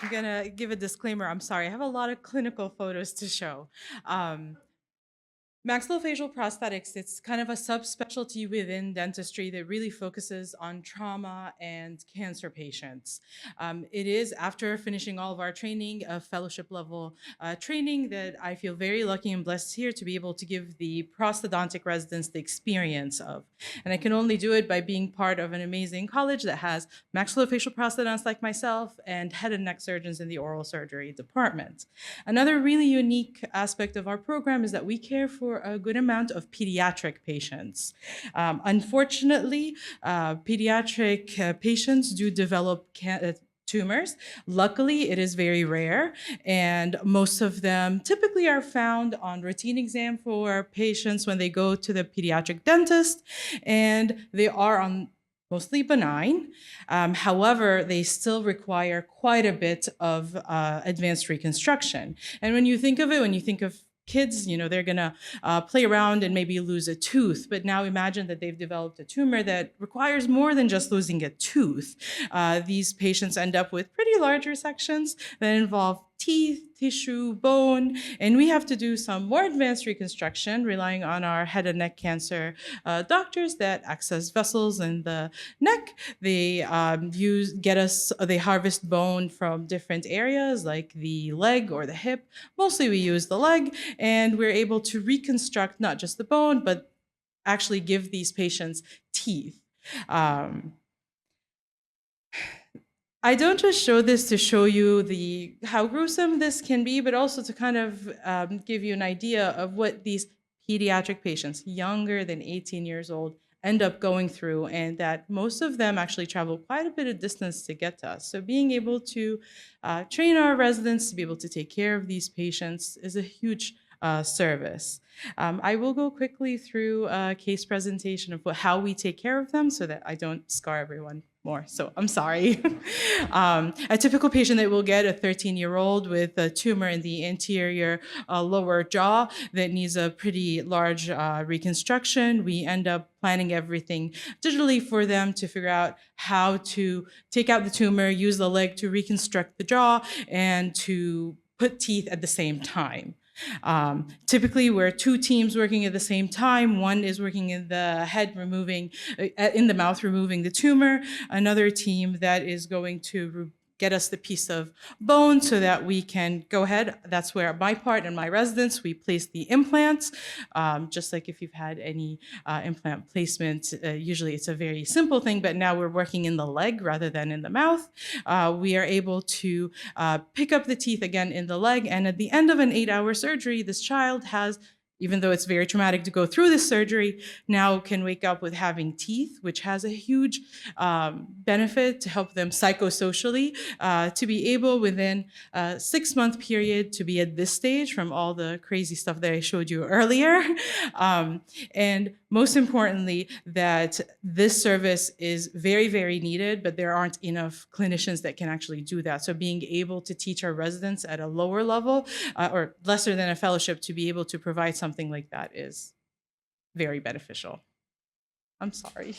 I'm gonna give a disclaimer. I'm sorry. I have a lot of clinical photos to show. Um, Maxillofacial prosthetics, it's kind of a subspecialty within dentistry that really focuses on trauma and cancer patients. It is, after finishing all of our training, a fellowship level training that I feel very lucky and blessed here to be able to give the prosthodontic residents the experience of. And I can only do it by being part of an amazing college that has maxillofacial prosthodonts like myself and head and neck surgeons in the oral surgery department. Another really unique aspect of our program is that we care for a good amount of pediatric patients. Unfortunately, pediatric patients do develop tumors. Luckily, it is very rare, and most of them typically are found on routine exam for patients when they go to the pediatric dentist, and they are on mostly benign. However, they still require quite a bit of advanced reconstruction. And when you think of it, when you think of kids, they're gonna play around and maybe lose a tooth. But now imagine that they've developed a tumor that requires more than just losing a tooth. These patients end up with pretty larger sections that involve teeth, tissue, bone, and we have to do some more advanced reconstruction relying on our head and neck cancer doctors that access vessels in the neck. They they harvest bone from different areas like the leg or the hip. Mostly we use the leg, and we're able to reconstruct not just the bone, but actually give these patients teeth. I don't just show this to show you how gruesome this can be, but also to kind of give you an idea of what these pediatric patients, younger than 18 years old, end up going through, and that most of them actually travel quite a bit of distance to get to us. So being able to train our residents to be able to take care of these patients is a huge service. I will go quickly through a case presentation of how we take care of them so that I don't scar everyone more. So I'm sorry. A typical patient that will get a 13-year-old with a tumor in the anterior lower jaw that needs a pretty large reconstruction. We end up planning everything digitally for them to figure out how to take out the tumor, use the leg to reconstruct the jaw, and to put teeth at the same time. Typically, we're two teams working at the same time. One is working in the head, in the mouth, removing the tumor. Another team that is going to get us the piece of bone so that we can go ahead. That's where my part and my residents, we place the implants. Just like if you've had any implant placement, usually it's a very simple thing, but now we're working in the leg rather than in the mouth. We are able to pick up the teeth again in the leg, and at the end of an 8-hour surgery, this child has, even though it's very traumatic to go through this surgery, now can wake up with having teeth, which has a huge benefit to help them psychosocially, to be able within a 6-month period to be at this stage from all the crazy stuff that I showed you earlier. And most importantly, that this service is very, very needed, but there aren't enough clinicians that can actually do that. So being able to teach our residents at a lower level or lesser than a fellowship to be able to provide something like that is very beneficial. I'm sorry.